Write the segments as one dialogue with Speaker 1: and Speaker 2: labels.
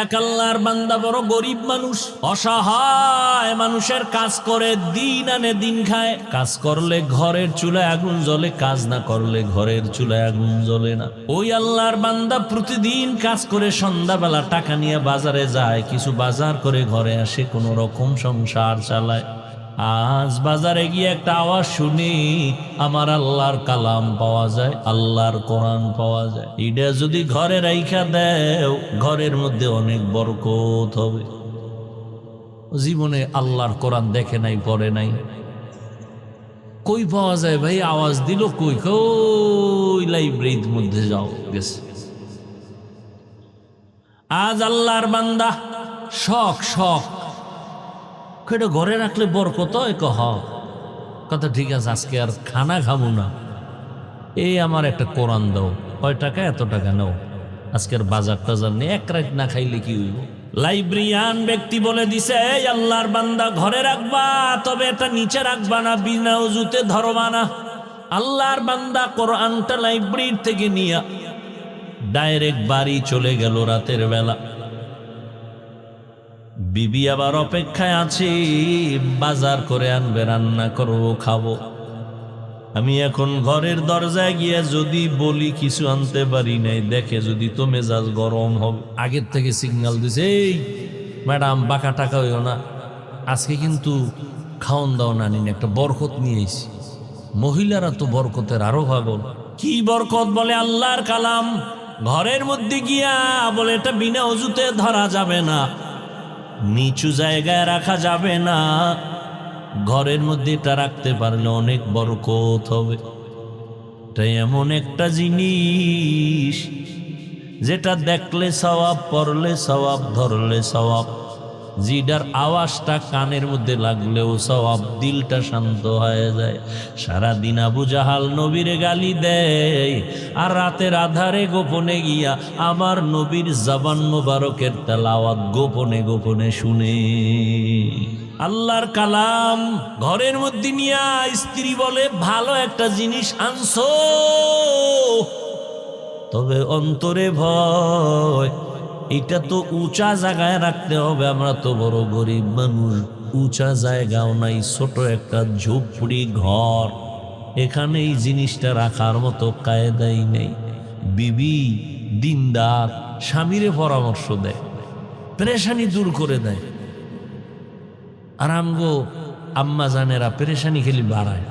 Speaker 1: এক আল্লাহর বান্দা বড় গরিব মানুষ, অসহায় মানুষের কাজ করে দিন আনে দিন খায়। কাজ করলে ঘরের চুলায় আগুন জ্বলে, কাজ না করলে ঘরের চুলায় আগুন জ্বলে না। ওই আল্লাহর বান্দা প্রতিদিন কাজ করে সন্ধ্যাবেলা টাকা নিয়ে বাজারে যায়, কিছু বাজার করে ঘরে আসে, কোনো রকম সংসার চালায়। আজ বাজারে গিয়ে একটা আওয়াজ শুনি, আমার আল্লাহর কালাম পাওয়া যায়, আল্লাহর কোরআন পাওয়া যায়। এটা যদি ঘরে রাইখা দেও, ঘরের মধ্যে অনেক বরকত হবে। জীবনে আল্লাহর কোরআন দেখে নাই, পড়ে নাই, কই পাওয়া যায় ভাই? আওয়াজ দিল কই? কই লাইব্রেরির মধ্যে যাও, গেছে। আজ আল্লাহর বান্দা শখ শখ এটা ঘরে রাখলে বরকত হয়। কথা ঠিক আছে, আজকে আর খানা খাবো না, এই আমার একটা কোরআন দাও। কয় টাকা? এত টাকা নাও, আজকের বাজার টাজার নেই, এক রাত না খাইলে কি হইব? লাইব্রেরিয়ান ব্যক্তি বলে দিছে, এই আল্লাহর বান্দা ঘরে রাখবা, তবে এটা নিচে রাখবা না, বিনা উজুতে ধরবা না। আল্লাহর বান্দা কোরআনটা লাইব্রেরির থেকে নিয়ে ডাইরেক্ট বাড়ি চলে গেল রাতের বেলা। বিবি আবার অপেক্ষায় আছে, বাজার করে আনবে, রান্না করবো, খাবো। আমি এখন ঘরের দরজায় গিয়ে যদি বলি কিছু আনতে পারি নাই, দেখে যদি তো মেজাজ গরম হবে। আগের থেকে সিগন্যাল দিছে, এই ম্যাডাম বাঁকা টাকা হইও না, আজকে কিন্তু খাওন দাওন আনি না, একটা বরকত নিয়ে এসি। মহিলারা তো বরকতের আরো পাগল। কি বরকত? বলে আল্লাহর কালাম। ঘরের মধ্যে গিয়া বলে এটা বিনা অজুতে ধরা যাবে না, নিচু জায়গায় রাখা যাবে না, ঘরের মধ্যে এটা রাখতে পারলে অনেক বরকত হবে। এটা এমন একটা জিনিস যেটা দেখলে সওয়াব, পড়লে সওয়াব, ধরলে সওয়াব, জিডার আওয়াজটা কানের মধ্যে লাগলেও সওয়াব, দিলটা শান্ত হয়ে যায়। সারাদিন আবু জাহাল নবীরে গালি দেয়, আর রাতের আধারে গোপনে গিয়া আমার নবীর জবান মোবারকের তেলাওয়াত গোপনে গোপনে শুনে। আল্লাহর কালাম ঘরের মধ্যে নিয়া স্ত্রী বলে, ভালো একটা জিনিস আনছো, তবে অন্তরে ভয়, এটা তো উঁচা জায়গায় রাখতে হবে। আমরা তো বড় গরিব মানুষ, উঁচা জায়গাও নাই, ছোট একটা ঝুপড়ি ঘর, এখানে এই জিনিসটা রাখার মতো কায়দাই নেই। বিবি দিনদার, স্বামীরে পরামর্শ দেয়, পেরেশানি দূর করে দেয়। আর আমগো আম্মা জানেরা পেরেশানি খেলি বাড়ায়,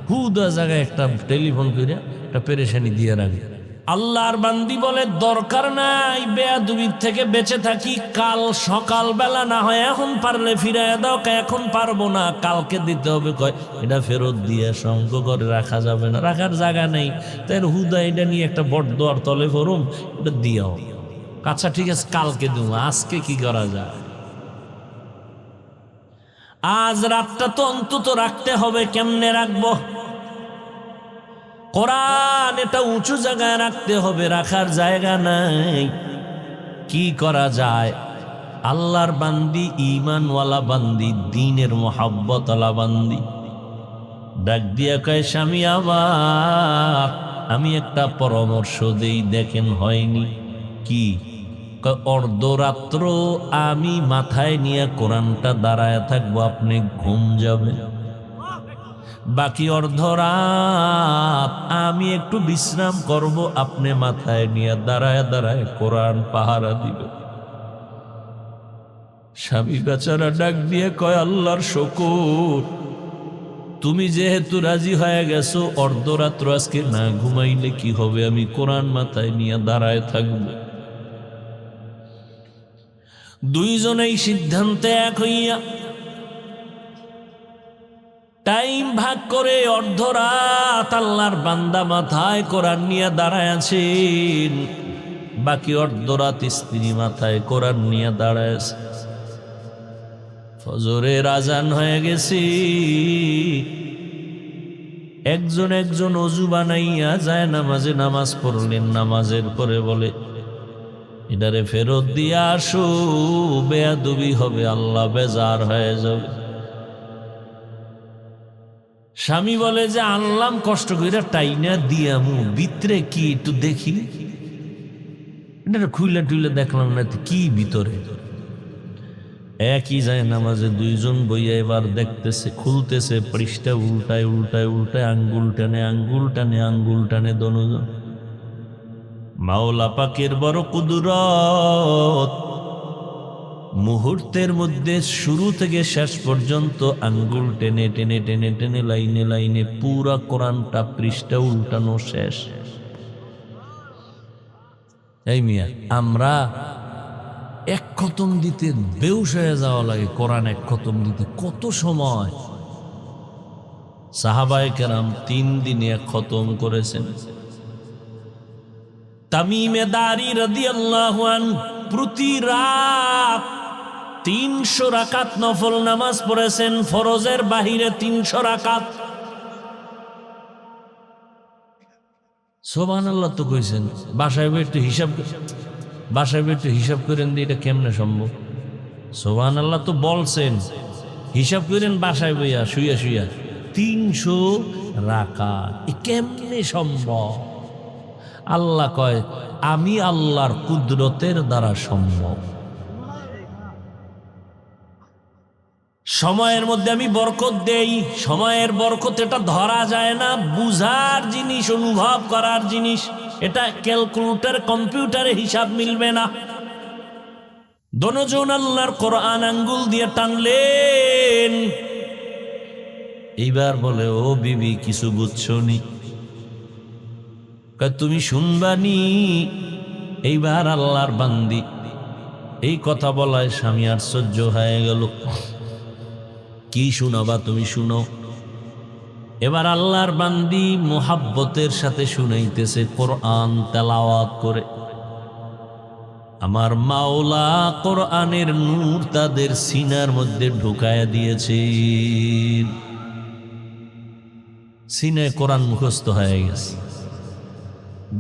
Speaker 1: হুদা জায়গায় একটা টেলিফোন করে একটা পেরেশানি দিয়ে রাখে। আল্লাহর বান্দি বলে, দরকার নাই বেয়াদবির থেকে বেঁচে থাকি, কাল সকাল বেলা না হয়, এখন পারলে ফিরাইয়া দাও। এখন পারবো না, কালকে দিতে হবে। কয় এটা ফেরত দিয়ে সঙ্গ করে রাখা যাবে না, রাখার জায়গা নেই, তাই হুদা এটা নিয়ে একটা বড় দোয়ার তলে ফরুম, এটা দিও। আচ্ছা ঠিক আছে, কালকে দেবো, আজকে কি করা যায়? আজ রাতটা তো অন্তত রাখতে হবে। কেমনে রাখবো? কোরআন এটা উঁচু জায়গায় রাখতে হবে, রাখার জায়গা নাই। কি করা যায়? আল্লাহর বান্দি, ঈমানওয়ালা বান্দি, দ্বীনের মুহাব্বতওয়ালা বান্দি ডাক দিয়া কয়, স্বামী আমার, আমি একটা পরামর্শ দেই, দেখেন হয়নি কি? অর্ধরাত্র আমি মাথায় নিয়ে কোরআনটা দাঁড়ায় থাকবো, আপনি ঘুম যাবে। বাকি অর্ধরাত আমি একটু বিশ্রাম করব, আপনি মাথায় নিয়ে দাঁড়ায় দাঁড়ায় কোরআন পাহারা দিবে। স্বামী বেচারা ডাক দিয়ে কয়, আল্লাহর শুকর, তুমি যেহেতু রাজি হয়ে গেছো, অর্ধরাত্র আজকে না ঘুমাইলে কি হবে, আমি কোরআন মাথায় নিয়ে দাঁড়ায় থাকব। দুইজনেই সিদ্ধান্তে এক হইয়া টাইম ভাগ করে অর্ধরাত আল্লাহর বান্দা মাথায় কোরআন নিয়ে দাঁড়ায় আছেন, বাকি অর্ধরাত স্ত্রী মাথায় কোরআন নিয়ে দাঁড়ায় আছে। ফজরের আজান হয়ে গেছে, একজন একজন অজু বানাইয়া যায় নামাজে নামাজ পড়লেন। নামাজের পরে বলে, এটারে ফেরত দিয়ে আসো, বেয়াদবি হবে, আল্লাহ বেজার হয়ে যাবে। স্বামী বলে যে, আনলাম কষ্ট করে টাইনা দিয়ামু, ভিতরে কি একটু দেখি। এটা খুইলে টুইলে দেখলাম না কি ভিতরে। একই যায় নামাজে দুইজন বইয়া এবার দেখতেছে, খুলতেছে পৃষ্ঠা, উল্টায় উল্টায় উল্টায় আঙ্গুল টানে আঙ্গুল টানে আঙ্গুল টানে দনোজন। মাওলা পাকের বড় কুদরত, মুহূর্তের মধ্যে শুরু থেকে শেষ পর্যন্ত আঙ্গুল টেনে টেনে টেনে টেনে লাইনে লাইনে পুরা কোরআনটা পৃষ্ঠা উল্টানো শেষ। এই মিয়া, আমরা এক খতম দিতে বেহুশ হয়ে যাওয়া লাগে। কোরআন এক খতম দিতে কত সময়? সাহাবায়ে কেরাম 3 দিনে এক খতম করেছেন। তামিমে দারি রাদিয়াল্লাহু আনহু প্রতি রাত 300 রাকাত নফল নামাজ পড়েছেন, ফরজের বাহিরে 300 রাকাত। সুবহানাল্লাহ তো কইছেন, বাসায় একটু হিসাব করেন দিয়ে এটা কেমনে সম্ভব? সুবহানাল্লাহ তো বলছেন, হিসাব করেন বাসায় বইয়া শুইয়া শুইয়া 300 রাকাত, এ কেমনে সম্ভব? আল্লাহ কয়, আমি আল্লাহর কুদরতের দ্বারা সম্ভব। সময়ের মধ্যে আমি বরকত দেই। সময়ের বরকত এটা ধরা যায় না, বুঝার জিনিস, অনুভব করার জিনিস। এটা ক্যালকুলেটর, কম্পিউটারে হিসাব মিলবে না। দনজন আল্লাহর কোরআন আঙ্গুল দিয়ে টানলেন। এইবার বলে, ও বিবি কিছু বুঝছো নি? তুমি শুনবানি। এইবার আল্লাহর বান্দি এই কথা বলায় স্বামী আশ্চর্য হয়ে গেল। কি শুনাবা তুমি? শুনো। এবার আল্লাহর বান্দি মোহাব্বতের সাথে শুনাইতেছে কোরআন তেলাওয়াত করে। আমার মাওলা কোরআনের নূর তাদের সিনার মধ্যে ঢুকায়া দিয়েছে। সিনায় কোরআন মুখস্থ হয়ে গেছে।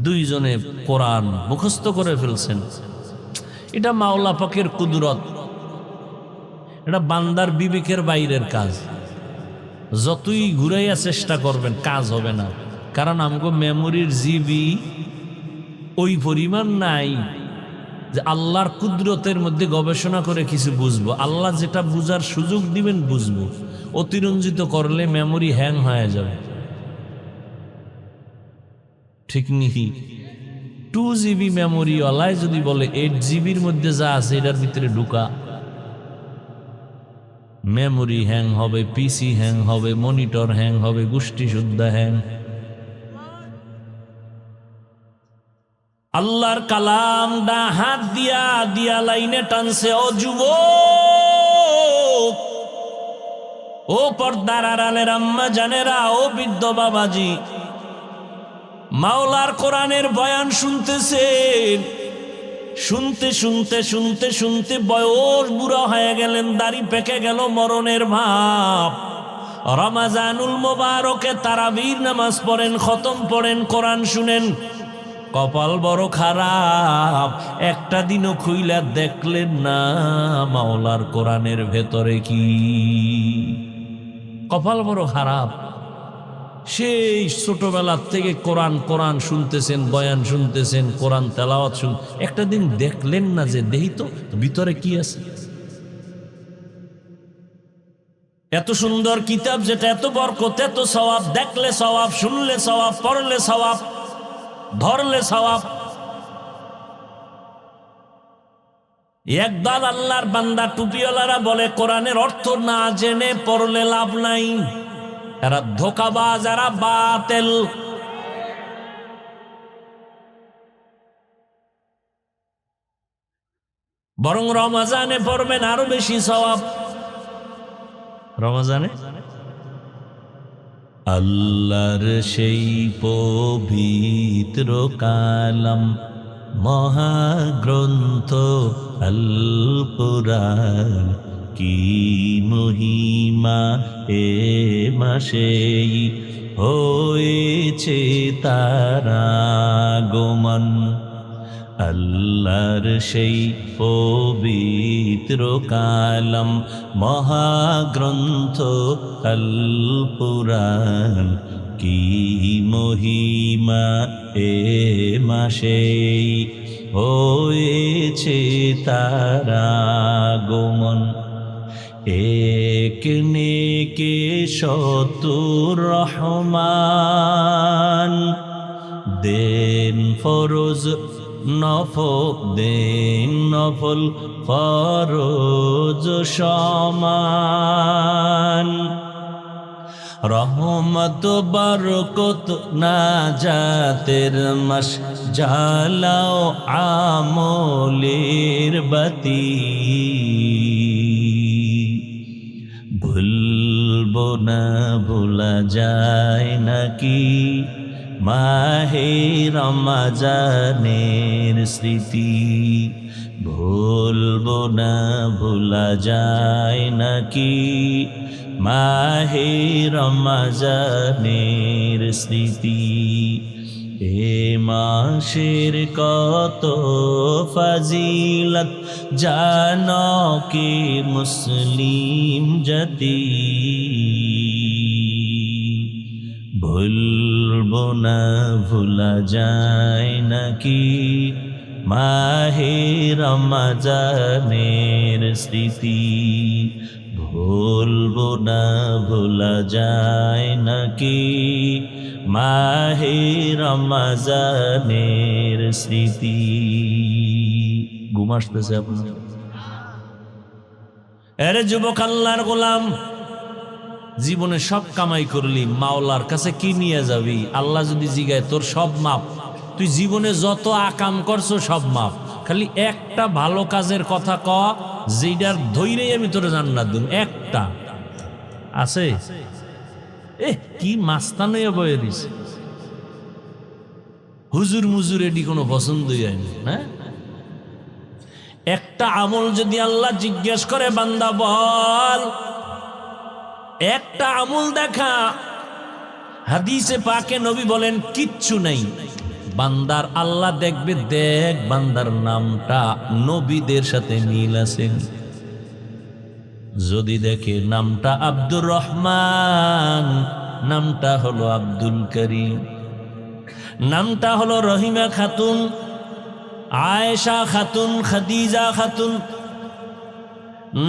Speaker 1: দুইজনে কোরআন মুখস্থ করে ফেলছেন। এটা মাওলা পাকের কুদরত। এটা বান্দার বিবেকের বাইরের কাজ। যতই ঘুরাইয়া চেষ্টা করবেন কাজ হবে না, কারণ আমগো মেমোরির জিবি ওই পরিমাণ নাই যে আল্লাহর কুদরতের মধ্যে গবেষণা করে কিছু বুঝবো। আল্লাহ যেটা বুঝার সুযোগ দিবেন বুঝবো। অতিরঞ্জিত করলে মেমোরি হ্যাং হয়ে যাবে। ঠিক নিহি 2 GB মেমোরি ওয়ালায় যদি বলে 8 GBর মধ্যে যা আছে এটার ভিতরে ঢুকা, মেমোরি হ্যাং হবে, পিসি হ্যাং হবে, মনিটর হ্যাং হবে, গোষ্ঠী শুদ্ধা হ্যাং। আল্লাহর কালাম দা হাত দিয়া দিয়া লাইনে টানছে। ও যুবক, ও পর্দার আড়ালের আম্মা জানেরা, ও বৃদ্ধ বাবাজি, মাওলার কোরআনের বয়ান শুনতেছেন। শুনতে শুনতে শুনতে শুনতে বয়স বুড়া হয়ে গেলেন, দাড়ি পেকে গেল, মরণের ভাব। রমাজানুল মোবারকে তারাবির নামাজ পড়েন, খতম পড়েন, কোরআন শুনেন। কপাল বড় খারাপ, একটা দিনও খুইলা দেখলেন না মাওলার কোরআনের ভেতরে কি। কপাল বড় খারাপ। সেই ছোটবেলার থেকে কোরআন কোরআন শুনতেছেন, বয়ান শুনতেছেন, কোরআন তেলাওয়াত শুন, একটা দিন দেখলেন না যে দেহি তো ভিতরে কি আছে। এত সুন্দর কিতাব যেটা এত বরকত, এত সওয়াব, দেখলে সওয়াব, শুনলে সওয়াব, পড়লে সওয়াব, ধরলে সওয়াব। একদল আল্লাহর বান্দা টুপিওয়ালারা বলে কোরআনের অর্থ না জেনে পড়লে লাভ নাই। এরা ধোঁকাবাজ, এরা বাতিল। বরং রমজানে পড়বেন আরো বেশি সওয়াব। রমজানে আল্লাহর সেই পবিত্র কালাম মহাগ্রন্থ আল কুরআন, কি মহিমা এ মাসেই হয়েছে তার আগমন। আল্লাহর সেই পবিত্র কালাম মহাগ্রন্থ আল কুরআন, কি মহিমা এ মাসেই হয়েছে তারা আগমন। এক নেকে শতুর রহমান, দেন ফরজ দেন নফল ফরজ সমান। রহমত বরকত নাজাতের মাস, জ্বালাও আমলের বাতি। ভুলবো না ভোলা যায় নাকি মাহে রমজানের স্মৃতি। ভুলবো না ভোলা যায় নাকি মাহে রমজানের স্মৃতি। এ মাসের কত ফজিলত জানো কি মুসলিম জাতি। ভুলবো না ভোলা যায় নাকি মাহে রমজানের স্মৃতি। ভুলবো না ভোলা যায় নাকি মাহে রমজানের স্মৃতি। ঘুম আসতেছে আপনার? আরে যুবক আল্লাহর গোলাম, জীবনে সব কামাই করলি, মাওলার কাছে কি নিয়ে যাবি? আল্লাহ যদি জিগায় তোর সব মাপ, তুই জীবনে যত আকাম করছো সব মাপ, খালি একটা ভালো কাজের কথা ক যেটার ধৈরেই আমি তোর জান্নাত দিন। একটা আছে? কি মাস্তান হয়ে বয়ে দিস, হুজুর মুজুর এটি কোনো পছন্দই হয় না। একটা আমল যদি আল্লাহ জিজ্ঞেস করে বান্দা বল, একটা আমল দেখা। হাদিসে পাকে নবী বলেন কিচ্ছু নেই, বান্দার আল্লাহ দেখবে, দেখ বান্দার নামটা নবীদের সাথে মিল আছে। যদি দেখে নামটা আব্দুর রহমান, নামটা হলো আব্দুল করিম, নামটা হলো রহিমা খাতুন, আয়েশা খাতুন, খাদিজা খাতুন,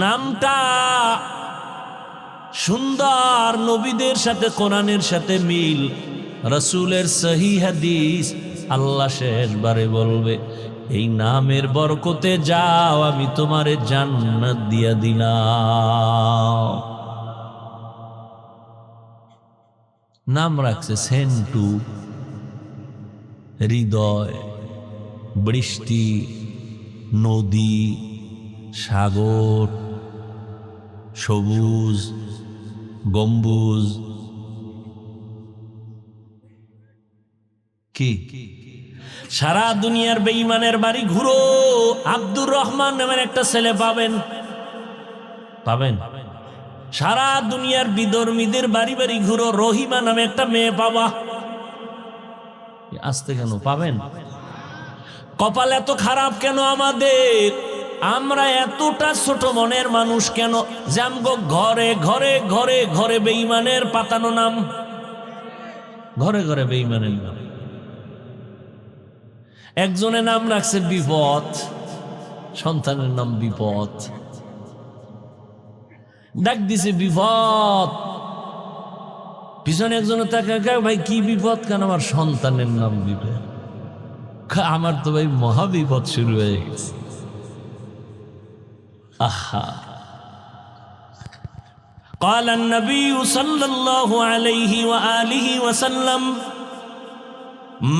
Speaker 1: নামটা সুন্দর, নবীদের সাথে কোরআনের সাথে মিল, রাসূলের সহিহ হাদিস, আল্লাহ শেষবারে বলবে এই নামের বরকতে যাও, আমি তোমারে জান্নাত দিয়া দিলাম। নাম রাখছে সেন্টু, হৃদয়, বৃষ্টি, নদী, সাগর, সবুজ, গম্বুজ। কি সারা দুনিয়ার বেঈমানের বাড়ি ঘুরো, আব্দুর রহমান নামের একটা ছেলে পাবেন, পাবেন। সারা দুনিয়ার বিধর্মীদের বাড়ি বাড়ি ঘুরো, রহিমা নামে একটা মেয়ে পাবা। আসতে কেন পাবেন? কপাল এত খারাপ কেন আমাদের? আমরা এতটা ছোট মনের মানুষ কেন যে আমগো ঘরে ঘরে ঘরে ঘরে বেঈমানের পাতানো নাম, ঘরে ঘরে বেঈমানের নাম। একজনের নাম রাখছে বিপদ, সন্তানের নাম বিপদ, ডাক দিছে বিপদ। পিছনে একজনের তাকে ভাই কি বিপদ? কেন? আমার সন্তানের নাম বিপদ। আমার তো ভাই মহা বিপদ শুরু হয়ে গেছে। আহা, قال النبي صلى الله عليه وآله وسلم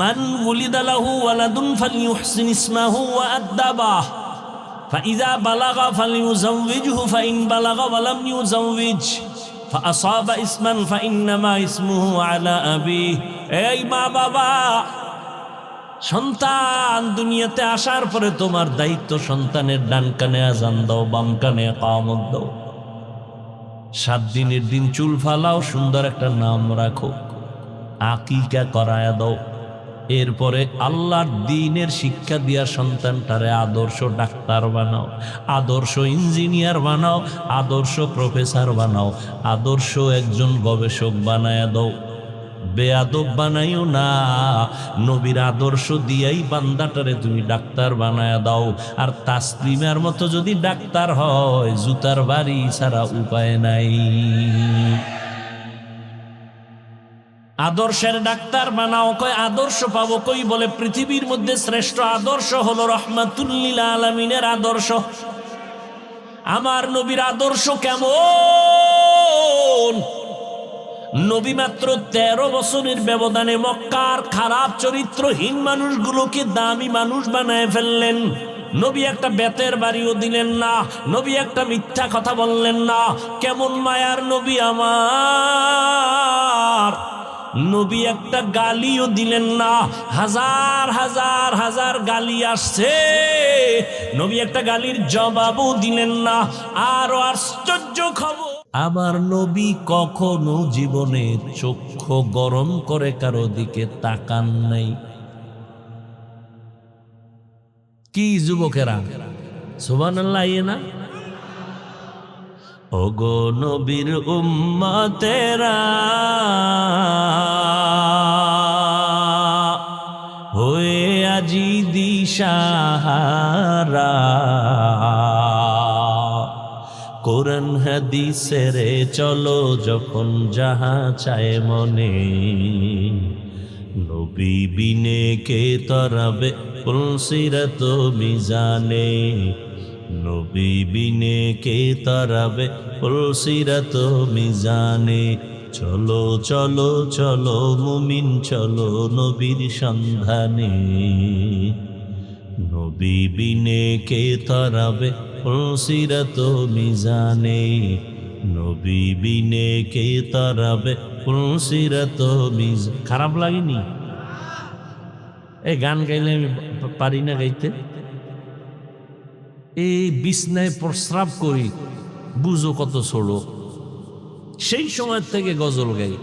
Speaker 1: من ولد له ولد فليحسن اسمه وأدبه فإذا بلغ فليزوجه فإن بلغ ولم يزوج فأصاب اسما فإنما اسمه على أبيه। এই মা বাবা, সন্তান দুনিয়াতে আসার পরে তোমার দায়িত্ব সন্তানের ডান কানে আজান দাও, বাম কানে ইকামত দাও। 7 দিনের দিন চুল ফালাও, সুন্দর একটা নাম রাখো, আকিকা করায়া দাও। এরপরে আল্লাহর দ্বীনের শিক্ষা দিয়া সন্তানটারে আদর্শ ডাক্তার বানাও, আদর্শ ইঞ্জিনিয়ার বানাও, আদর্শ প্রফেসর বানাও, আদর্শ একজন গবেষক বানায়া দাও। বেয়াদব বানাইও না। নবীর আদর্শ দিয়াই বান্দাটারে তুমি ডাক্তার বানায়া দাও। আর তাসলিমার মতো যদি ডাক্তার হয়, জুতার বাড়ি ছাড়া উপায় নাই। আদর্শের ডাক্তার বানাও। কয় আদর্শ পাবো কই? বলে পৃথিবীর মধ্যে শ্রেষ্ঠ আদর্শ হলো রহমাতুল লিল আলামিনের আদর্শ। আমার নবীর আদর্শ কেমন? নবী মাত্র 13 বছরের ব্যবধানে মক্কার খারাপ চরিত্রহীন মানুষগুলোকে দামি মানুষ বানায় ফেললেন। নবী একটা বেতের বাড়িও দিলেন না, নবী একটা মিথ্যা কথা বললেন না। কেমন মায়ার নবী আমার! নবী একটা গালিও দিলেন না। হাজার হাজার হাজার গালি আসছে, নবী একটা গালির জবাবও দিলেন না। আরো আশ্চর্য খবর, আমার নবী কখনো জীবনে চক্ষু গরম করে কারো দিকে তাকান নাই। কি যুবকেরা, সুবহানাল্লাহ না? ওগো নবীর উম্মতেরা, হয়ে আজি দিশাহারা, কোরআন হাদিসের চলো যখন যাহা চায় মনে, নবী বিনে কে তরাবে পুলসিরাত মিজানে, নবী বিনে কে তরাবে পুলসিরাত মিজানে। চলো চলো চলো মুমিন চলো নবীর সন্ধানে, নবী বিনে কে তরাবে পুলসিরাত মিজানে, নবী বিনে কে তরাবে পুলসিরাত মিজানে। খারাপ লাগেনি? এই গান গাইলে আমি পারি না গাইতে। এই বিছনায় প্রস্রাব করি, বুঝো কত ছোড়ো। সেই সময় থেকে গজল গাই,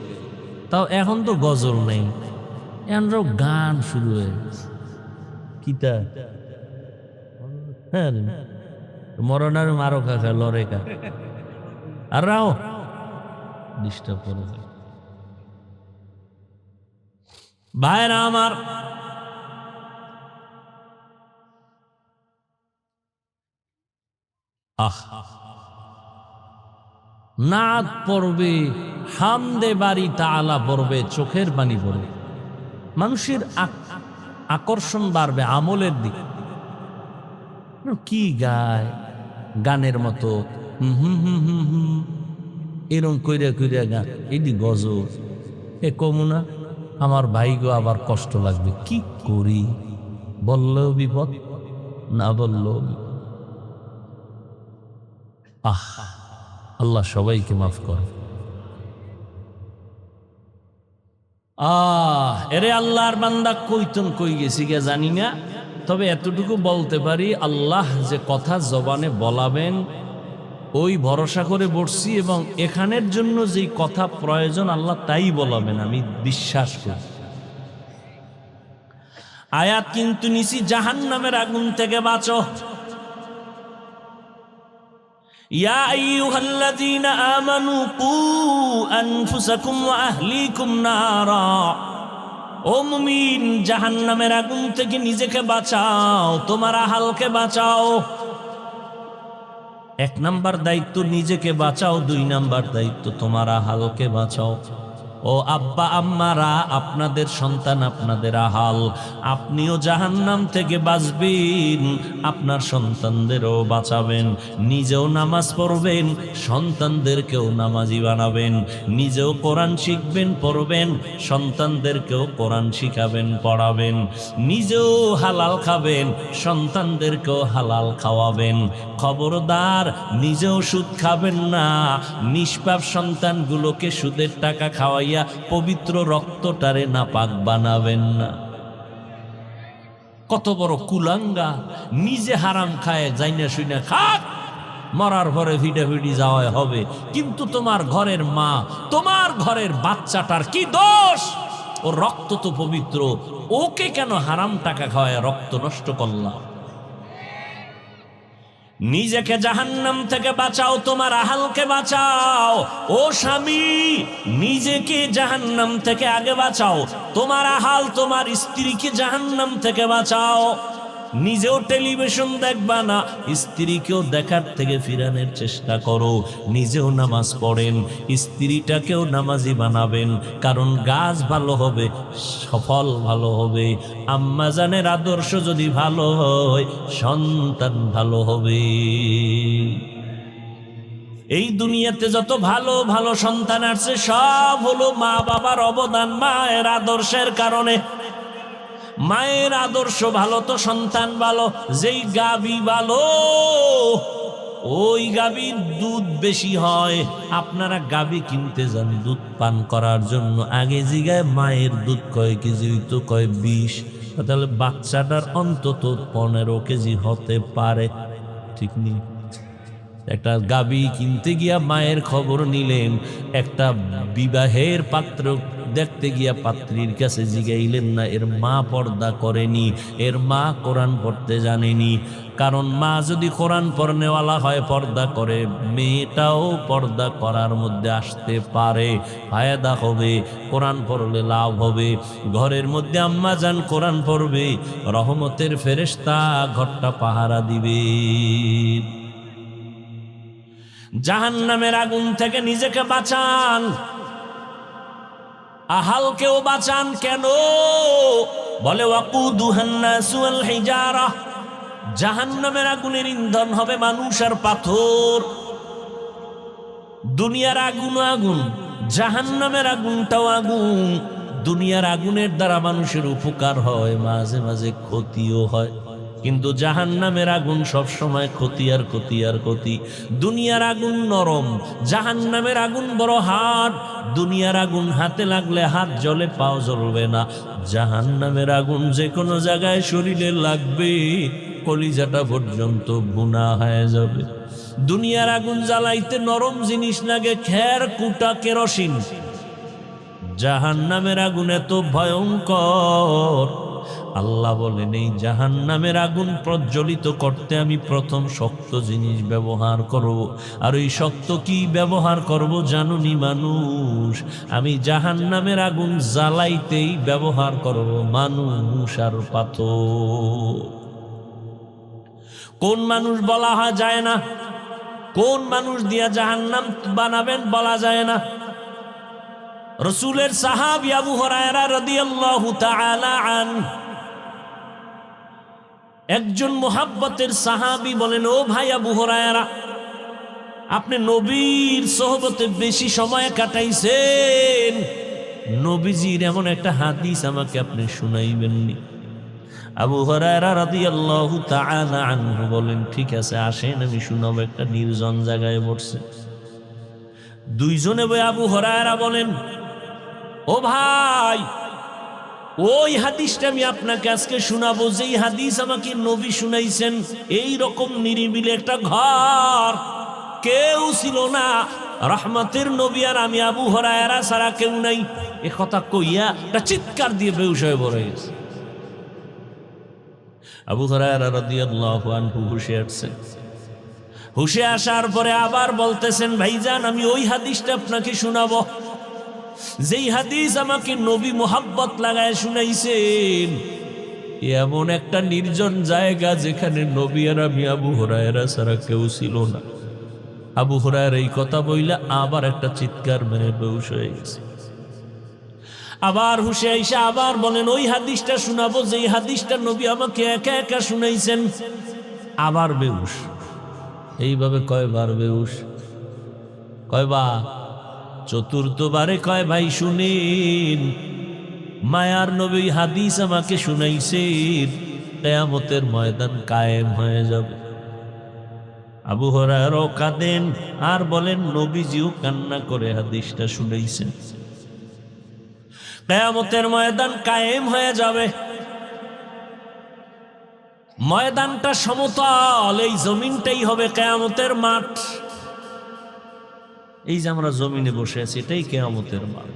Speaker 1: তাও এখন তো গজল নেই, এখন গান শুরু হয়ে গেছে। কিতা হ্যাঁ, মরণার মারো কাকা লড়ে কা আর রাও ডিস্টার্ব করো। ভাইরা আমার, নাদ পড়বে, হামদে বাড়ি তাআলা পড়বে, চোখের পানি পড়বে, মানুষের আকর্ষণ বাড়বে আমলের দিকে। কি গায় গানের মতো এরম কইরা কইরা গান, এটি গজল। এ কমুনা আমার ভাই গো, আবার কষ্ট লাগবে। কি করি? বললেও বিপদ, না বললেও বিপদ। আল্লাহ সবাইকে মাফ করে। এরে আল্লাহর বান্দা, কইতন কই গেছি গে জানি না, তবে এতটুকু বলতে পারি, আল্লাহ যে কথা জবানে বলাবেন ওই ভরসা করে বসছি, এবং এখানের জন্য যেই কথা প্রয়োজন আল্লাহ তাই বলাবেন, আমি বিশ্বাস করি। আয়াত কিন্তু নিছি জাহান্নামের আগুন থেকে বাঁচো। ইয়া আইয়ুহাল্লাযীনা আমানু কু আনফুসাকুম ওয়া আহলিকুম নারা, ও মুমিন জাহান্নামের আগুন থেকে নিজেকে বাঁচাও, তোমার আহালকে বাঁচাও। 1 নাম্বার দায়িত্ব নিজেকে বাঁচাও, 2 নাম্বার দায়িত্ব তোমার আহালকে বাঁচাও। ও আব্বা আম্মারা, আপনাদের সন্তান আপনাদের আহাল, আপনিও জাহান্নাম থেকে বাঁচবেন, আপনার সন্তানদেরও বাঁচাবেন। নিজেও নামাজ পড়বেন, সন্তানদেরকেও নামাজি বানাবেন। নিজেও কোরআন শিখবেন, পড়বেন, সন্তানদেরকেও কোরআন শিখাবেন, পড়াবেন। নিজেও হালাল খাবেন, সন্তানদেরকেও হালাল খাওয়াবেন। খবরদার নিজেও সুদ খাবেন না, নিষ্পাপ সন্তানগুলোকে সুদের টাকা খাওয়াই পবিত্র রক্তটারে নাপাক বানাবেন না। কত বড় কুলাঙ্গা, নিজে হারাম খায়, যাইনা শুইনা খাক, মরার পরে ভিডাভিডি যাওয়া হবে, কিন্তু তোমার ঘরের মা, তোমার ঘরের বাচ্চাটার কি দোষ? ও রক্ত তো পবিত্র, ওকে কেন হারাম টাকা খাওয়ায় রক্ত নষ্ট করলাম? নিজেকে জাহান্নাম থেকে বাঁচাও, তোমার আহালকে বাঁচাও। ও স্বামী, নিজেকে জাহান্নাম থেকে আগে বাঁচাও, তোমার আহাল তোমার স্ত্রীকে জাহান্নাম থেকে বাঁচাও। নিজেও টেলিভিশন দেখবা না, স্ত্রীকেও দেখার থেকে ফিরানোর চেষ্টা করো। নিজেও নামাজ পড়েন, স্ত্রীটাকেও নামাজি বানাবেন, কারণ গাছ ভালো হবে, সফল ভালো হবে। আম্মা জানের আদর্শ যদি ভালো হয়, সন্তান ভালো হবে। এই দুনিয়াতে যত ভালো ভালো সন্তান আসছে, সব হলো মা বাবার অবদান, মায়ের আদর্শের কারণে। মায়ের আদর্শ ভালো তো সন্তান ভালো। যেই গাভী ভালো, ওই গাভীর দুধ বেশি হয়। আপনারা গাভী কিনতে যান দুধ পান করার জন্য, আগে জিগায় মায়ের দুধ কয় কেজি হইতো, কয় 20। তাহলে বাচ্চাটার অন্তত 15 কেজি হতে পারে, ঠিক নেই? একটা গাভী কিনতে গিয়া মায়ের খবর নিলেন, একটা বিবাহের পাত্র দেখতে গিয়া পাত্রীর কাছে জিগাইলেন না এর মা পর্দা করেনি, এর মা কোরআন পড়তে জানেনি। কারণ মা যদি কোরআন পড়নেওয়ালা হয়, পর্দা করে, মেয়েটাও পর্দা করার মধ্যে আসতে পারে, ফায়দা হবে, কোরআন পড়লে লাভ হবে। ঘরের মধ্যে আম্মা জান কোরআন পড়বে, রহমতের ফেরেশতা ঘরটা পাহারা দিবে। জাহান্নামের আগুন থেকে নিজেকে বাঁচান, আহালকেও বাঁচান। কেন? বলে ওয়াকুদুহান নাসু ওয়াল হিজারা, জাহান্নামের আগুনের ইন্ধন হবে মানুষ আর পাথর। দুনিয়ার আগুন আগুন, জাহান্নামের আগুনটাও আগুন। দুনিয়ার আগুনের দ্বারা মানুষের উপকার হয়, মাঝে মাঝে ক্ষতিও হয়, কিন্তু জাহান্নামের আগুন সব সময় ক্ষতি আর ক্ষতি আর ক্ষতি। দুনিয়ার আগুন নরম, জাহান্নামের আগুন বড় হার্ড। দুনিয়ার আগুন হাতে লাগলে হাত জ্বলে, পাও জ্বলবে না। জাহান্নামের আগুন যে কোনো জায়গায় শরীরে লাগবে, কলিজাটা পর্যন্ত ভুনা হয়ে যাবে। দুনিয়ার আগুন জ্বালাইতে নরম জিনিস লাগে, খের কুটা কেরোসিন। জাহান্নামের আগুন এত ভয়ঙ্কর, আল্লাহ বলেন এই জাহান্নামের আগুন প্রজ্বলিত করতে আমি প্রথম শক্ত জিনিস ব্যবহার করব। আর ওই শক্ত কি ব্যবহার করব জানুনি মানুষ? আমি জাহান্নামের আগুন জ্বালাইতেই ব্যবহার করব মানুষ আর পাথর। কোন মানুষ বলা হয় যায় না, কোন মানুষ দিয়া জাহান্নাম বানাবেন বলা যায় না। রাসূলের সাহাবী আবু হুরায়রা রাদিয়াল্লাহু তাআলা আনহু, একজন মুহাব্বতের সাহাবী বলেন, ও ভাই আবু হুরায়রা, আপনি নবীর সোহবতে বেশি সময় কাটাইছেন, নবীজির এমন একটা হাদিস আমাকে আপনি শুনাইবেননি? আবু হুরায়রা রাদিয়াল্লাহু তাআলা আনহু বলেন, ঠিক আছে, আসেন আমি শুনাবো। একটা নির্জন জায়গায় বসছে, দুইজনে বই আবু হুরায়রা বলেন, ও ভাই, ওই হাদিসটা আমি আপনাকে আজকে শোনাবো, যেই হাদিস আমাকে নবী শুনাইছেন। এই রকম নিরিবিলি একটা ঘর, কেউ ছিল না, রহমতের নবী আর আমি আবু হুরায়রা ছাড়া কেউ নাই। এ কথা কইয়া একটা চিৎকার দিয়ে বেহুশ হয়ে পড়ে গেছে। আবু হুরায়রা রাদিয়াল্লাহু আনহু হুশে আসছেন। হুশে আসার পরে আবার বলতেছেন, ভাইজান আমি ওই হাদিসটা আপনাকে শোনাবো, যেই হাদিস আমাকে নবী মোহাব্বত লাগায় শুনাইছেন। এমন একটা নির্জন জায়গা যেখানে নবী আর আমি আবু হুরায়রা ছাড়া কেউ ছিল না। আবু হুরায়রা এই কথা বইলা আবার একটা চিৎকার মেরে বেহুশ হয়ে গেছে। আবার হুশে আইসা আবার বলেন, ওই হাদিসটা শোনাবো যেই হাদিসটা নবী আমাকে একা একা শুনাইছেন। আবার বেহুশ। এইভাবে কয়বার বেহুশ? কয়বার? চতুর্থবারে কয়, ভাই শুনেন, মায়ার নবী হাদিস আমাকে শুনাইছেন, কিয়ামতের ময়দান কায়েম হয়ে যাবে। আবু হুরায়রা কাঁদেন আর বলেন, নবীজিও কান্না করে হাদিসটা শুনাইছেন। কিয়ামতের ময়দান কায়েম হয়ে যাবে। ময়দানটা সমতল, এই জমিনটাই হবে কিয়ামতের মাঠ। এই যে আমরা জমিনে বসে আছি, এটাই কিয়ামতের মাঠ।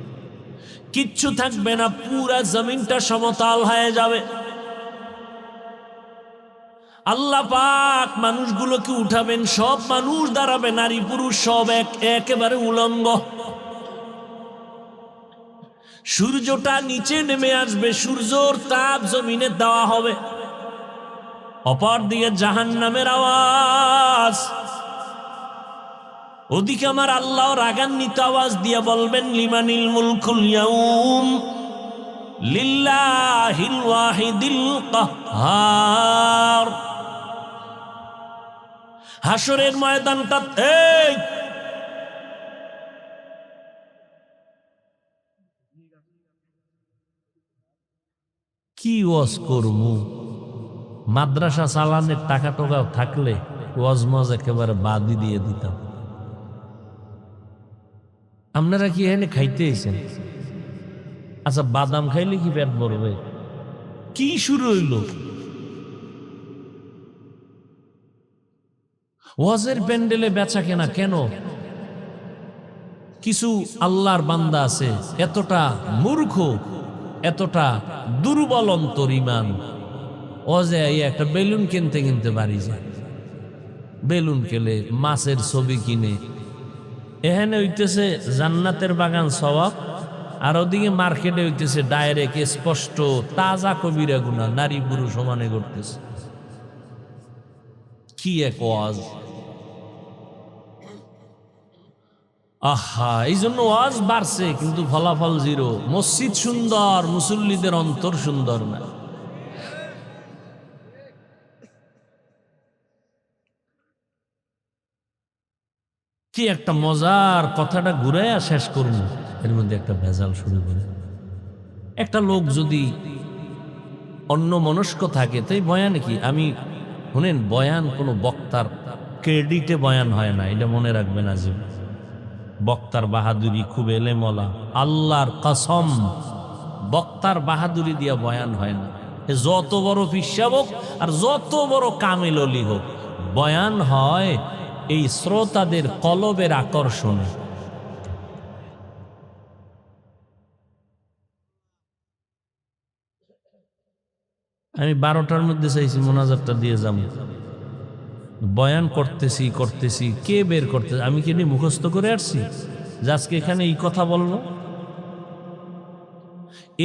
Speaker 1: কিচ্ছু থাকবে না, পুরা জমিনটা সমতল হয়ে যাবে। আল্লাহ পাক মানুষগুলোকে উঠাবেন, সব মানুষ দাঁড়াবে, নারী পুরুষ সব একেবারে উলঙ্গ। সূর্যটা নিচে নেমে আসবে, সূর্যর তাপ জমিনে দেওয়া হবে। অপর দিকে জাহান্নামের আওয়াজ, ওদিকে আমার আল্লাহ রাগান্বিত আওয়াজ দিয়ে বলবেন, লিমানিল মুলকুল ইয়াউম লিল্লাহিল ওয়াহিদিল কাহ্হার। হাসরের ময়দানটা কি ওয়াজ করমু? মাদ্রাসা চালানের টাকা টোকাও থাকলে ওয়াজ মজ একেবারে বাদই দিয়ে দিতাম। আপনারা কি এখানে খাইতে এসেছেন? আচ্ছা, বাদাম খাইলে কি পেট ভরবে? কি শুরু হইল? ওয়াজের প্যান্ডেলে বেচা কেনা কেন? কিছু আল্লাহর বান্দা আছে এতটা মূর্খ, এতটা দুর্বল অন্তর ইমান, ওয়াজে একটা বেলুন কিনতে কিনতে বাড়ি যায়, বেলুন কেলে, মাছের ছবি কিনে, এখানে হইতেছে জান্নাতের বাগান সওয়াব, আর ওদিকে মার্কেটে হইতেছে ডাইরেক্ট স্পষ্ট তাজা কবিরা গুনাহ, নারী পুরুষ সমানে করতেছে। কি এক ওয়াজ! আহা, এই জন্য ওয়াজ বাড়ছে কিন্তু ফলাফল জিরো। মসজিদ সুন্দর, মুসল্লিদের অন্তর সুন্দর না। কি একটা মজার কথাটা ঘুরাইয়া শেষ করবো, এর মধ্যে একটা ভেজাল শুরু করে। একটা লোক যদি অন্য মনস্ক থাকে তাই বয়ান কি, আমি শুনেন, বয়ান কোনো বক্তার ক্রেডিটে বয়ান হয় না, এটা মনে রাখবেন আজীব। বক্তার বাহাদুরি খুব এলেমলা, আল্লাহর কসম, বক্তার বাহাদুরি দিয়া বয়ান হয় না। যত বড় পিসাব হোক আর যত বড় কামেল অলি হোক, বয়ান হয় এই শ্রোতাদের কলবের আকর্ষণে। আমি 12টার মধ্যে চাইছি মোনাজাতটা দিয়ে যাবো, বয়ান করতেছি, কে বের করতেছে? আমি কি নিয়ে মুখস্থ করে আসছি যে আজকে এখানে এই কথা বলবো?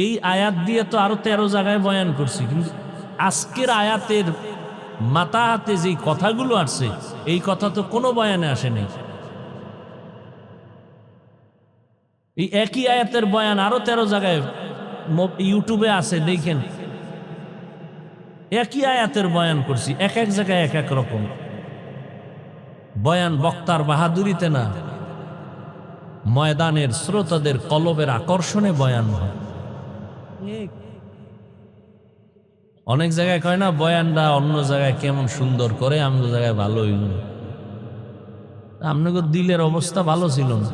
Speaker 1: এই আয়াত দিয়ে তো আরো 13 জায়গায় বয়ান করছি, কিন্তু আজকের আয়াতের মাথা হাতে যেই কথাগুলো আসছে, এই কথা তো কোনো বয়ানে আসেনি। এই একই আয়াতের বয়ান আরো 13 জায়গায় ইউটিউবে আছে, দেখেন। একই আয়াতের বয়ান করছি, এক এক জায়গায় এক এক রকম বয়ান। বক্তার বাহাদুরিতে না, ময়দানের শ্রোতাদের কলবের আকর্ষণে বয়ান হয়। অনেক জায়গায় কয় না, বয়ানটা অন্য জায়গায় কেমন সুন্দর করে, আমাদের জায়গায় ভালো হইল না। আপনাদের দিলের অবস্থা ভালো ছিল না।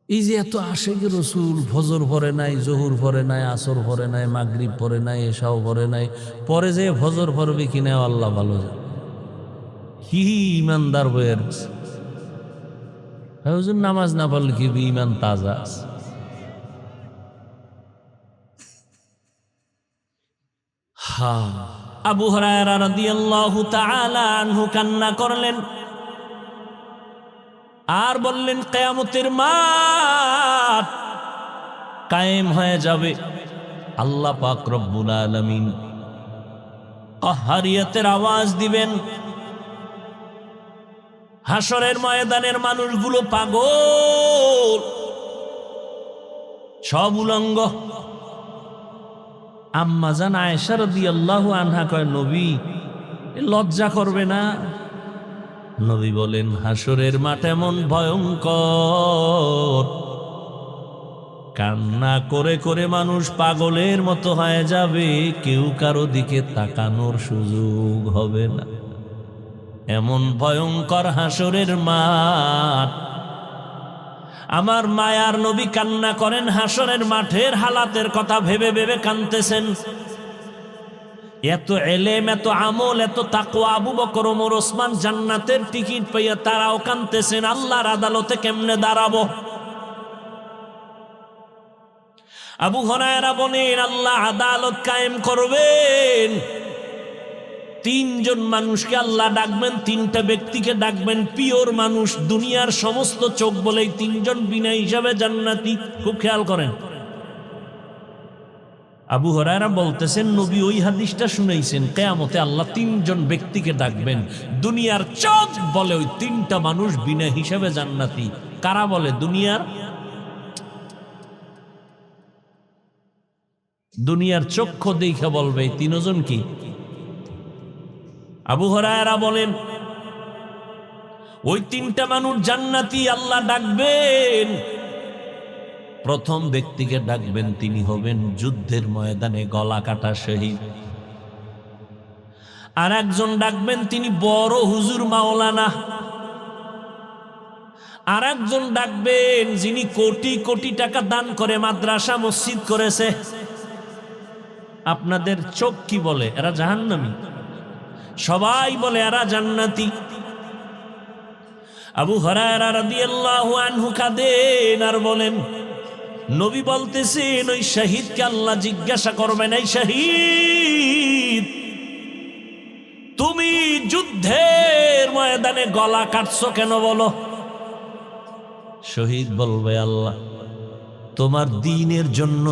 Speaker 1: এই যে এত আশেক রসুল, ফজর পরে নাই, জহুর পরে নাই, আসর পরে নাই, মাগরিব পরে নাই, এশাও পরে নাই, পরে যে ফজর পড়বে কিনা আল্লাহ ভালো যায়। কি ইমানদার বইয়ের হুজুর, নামাজ না পড়লে কি ইমান তাজা আছে? আবু হুরায়রা রাদিয়াল্লাহু তাআলা আনহু কান্না করলেন আর বললেন, কিয়ামতের মাঠ কায়েম হয়ে যাবে, আল্লাহ পাক রব্বুল আলামিন কাহ্হারিয়তের আওয়াজ দিবেন। হাসরের ময়দানের মানুষগুলো পাগল, সব উলঙ্গ। আম্মা জান আয়েশা রাদিয়াল্লাহু আনহা কয়, নবী লজ্জা করবে না? নবী বলেন, হাসরের মাঠ এমন ভয়ঙ্কর, কান্না করে করে মানুষ পাগলের মতো হয়ে যাবে, কেউ কারো দিকে তাকানোর সুযোগ হবে না। এমন ভয়ঙ্কর হাসরের মাঠ। আমার মায়ার নবী কান্না করেন, হাসরের মাঠের হালাতের কথা ভেবে ভেবে কাঁদতেছেন। এত এলেম, এত আমল, এত তাকওয়া, আবু বকর, ওমর, ওসমান জান্নাতের টিকিট পাইয়া তারাও কাঁদতেছেন, আল্লাহর আদালতে কেমনে দাঁড়াবো? আবু হুরায়রা বলেন আল্লাহ আদালত কায়েম করবেন, তিনজন মানুষকে আল্লাহ ডাকবেন, তিনটা ব্যক্তিকে ডাকবেন, পিওর মানুষ, দুনিয়ার সমস্ত চোখ বলে তিনজন বিনা হিসাবে জান্নাতি। খুব খেয়াল করেন, আবু হুরায়রা বলতেছেন নবী ওই হাদিসটা শুনাইছেন, কিয়ামতে আল্লাহ তিনজন ব্যক্তিকে ডাকবেন, দুনিয়ার চোখ বলে ওই তিনটা মানুষ বিনা হিসাবে জান্নাতি। কারা বলে? দুনিয়ার চক্ষু দেখে বলবে তিনজন কি? আবু হুরায়রা বলেন ওই তিনটা মানুষ জান্নাতি আল্লাহ ডাকবেন। প্রথম ব্যক্তিকে ডাকবেন, তিনি হবেন যুদ্ধের ময়দানে গলা কাটা শহীদ। আর একজন ডাকবেন, তিনি বড় হুজুর মাওলানা। আর একজন ডাকবেন, যিনি কোটি কোটি টাকা দান করে মাদ্রাসা মসজিদ করেছে। আপনাদের চোখ কি বলে? এরা জাহান্নামী। সবাই বলে এরা জান্নাতি। আবু হুরায়রা রাদিয়াল্লাহু আনহু কাঁদেন আর বলেন, নবী বলতেছেন ওই শহীদকে আল্লাহ জিজ্ঞাসা করবেন, এই শহীদ তুমি যুদ্ধের ময়দানে গলা কাটছো কেন বলো? শহীদ বলবে, আল্লাহ তোমার দ্বীনের জন্য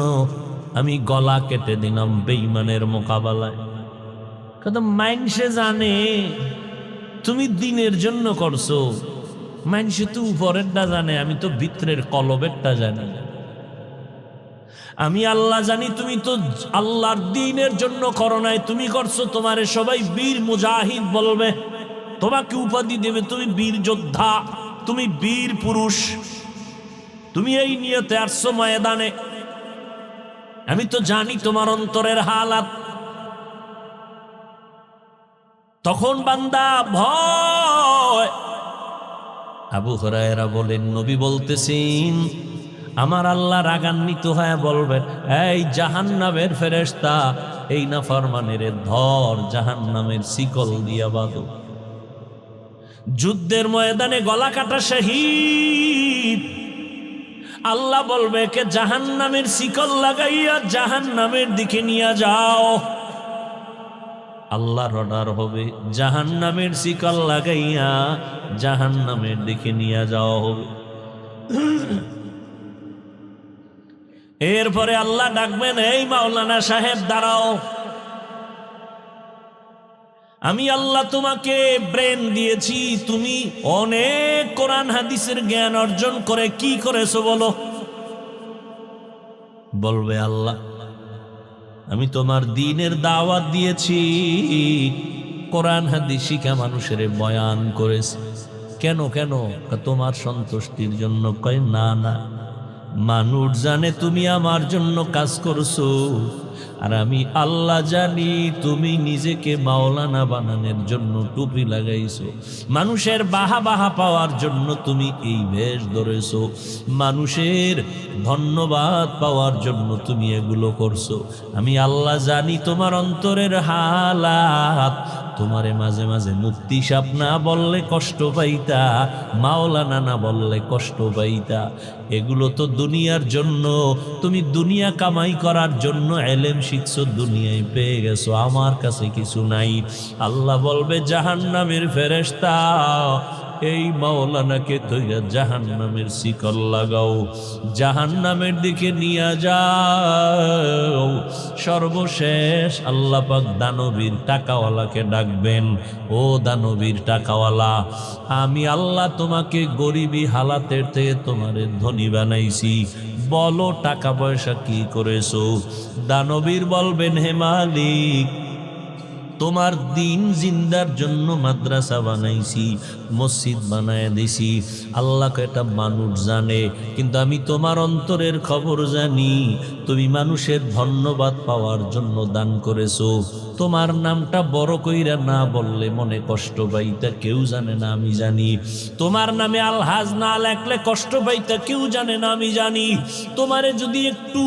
Speaker 1: আমি গলা কেটে দিলাম বেঈমানের মোকাবেলায়। কিন্তু মাইনসে জানে তুমি দ্বীনের জন্য করছো, মাইনসে তো উপরেরটা জানে, আমি তো ভিতরের কলবেরটা জানি। আমি আল্লাহ জানি তুমি তো আল্লাহর দ্বীনের জন্য করো নাই, তুমি করছো তোমারে সবাই বীর মুজাহিদ বলবে, তোমাকে উপাধি দেবে তুমি বীর যোদ্ধা, তুমি বীর পুরুষ, তুমি এই নিয়তে আসছো ময়দানে। আমি তো জানি তোমার অন্তরের হালাত। তখন বান্দা ভয়। আবু হুরায়রা বলেন নবী বলতেছেন আমার আল্লাহ রাগান্বিত হয়ে বলবেন, এই জাহান্নামের ফেরেশতা, এই নাফরমানের ধর, জাহান্নামের শিকল দিয়া বাঁধো। যুদ্ধের ময়দানে গলা কাটা শহীদ, আল্লাহ বলবে কে জাহান্নামের শিকল লাগাইয়া জাহান্নামের দিকে নিয়ে যাও। আল্লাহর অর্ডার হবে, জাহান্নামের শিকল লাগাইয়া জাহান্নামের দিকে নিয়ে যাওয়া হবে। এরপরে আল্লাহ ডাকবেন, এই মাওলানা সাহেব দাঁড়াও, আমি আল্লাহ তোমাকে ব্রেন দিয়েছি, তুমি অনেক কোরআন হাদিসের জ্ঞান অর্জন করে কি করেছো বলো? বলবে, আল্লাহ আমি তোমার দ্বীনের দাওয়াত দিয়েছি, কোরআন হাদিস শিখা মানুষের বয়ান করেছি। কেন কেন? তোমার সন্তুষ্টির জন্য। কয় না না, মানুষ জানে তুমি আমার জন্য কাজ করছো, আর আমি আল্লাহ জানি তুমি নিজেকে মাওলানা বানানোর জন্য টুপি লাগাইছো, মানুষের বাহা বাহা পাওয়ার জন্য তুমি এই বেশ ধরেছো, মানুষের ধন্যবাদ পাওয়ার জন্য তুমি এগুলো করছো। আমি আল্লাহ জানি তোমার অন্তরের হালাত, তোমারে মাঝে মাঝে মুক্তি সাপ না বললে কষ্ট পাইতা, মাওলানা না বললে কষ্ট পাইতা। এগুলো তো দুনিয়ার জন্য, তুমি দুনিয়া কামাই করার জন্য এলেম শিখছো, দুনিয়ায় পেয়ে গেছো, আমার কাছে কিছু নাই। আল্লাহ বলবে, জাহান্নামের ফেরেশতা এই মাওলানাকে ধইরা জাহান্নামের শিকল লাগাও, জাহান্নামের দিকে নিয়ে যাও। সর্বশেষ আল্লাহ পাক দানবীর টাকাওয়ালাকে ডাকবেন, ও দানবীর টাকাওয়ালা, আমি আল্লাহ তোমাকে গরিবী হালাতের থেকে তোমারে ধনী বানাইছি, বলো টাকা পয়সা কি করেছো? দানবীর বলবেন, হে মালিক, তোমার দিন জিন্দার জন্য মাদ্রাসা বানাইছি, মসজিদ বানায় দিছি। আল্লাহকে এটা মানুষ জানে, কিন্তু আমি তোমার অন্তরের খবর জানি, তুমি মানুষের ধন্যবাদ পাওয়ার জন্য দান করেছো। তোমার নামটা বড় কইরা না বললে মনে কষ্ট পাইতা, কেউ জানে না আমি জানি। তোমার নামে আলহাজ না লেখলে কষ্ট পাইতা, কেউ জানে না আমি জানি। তোমারে যদি একটু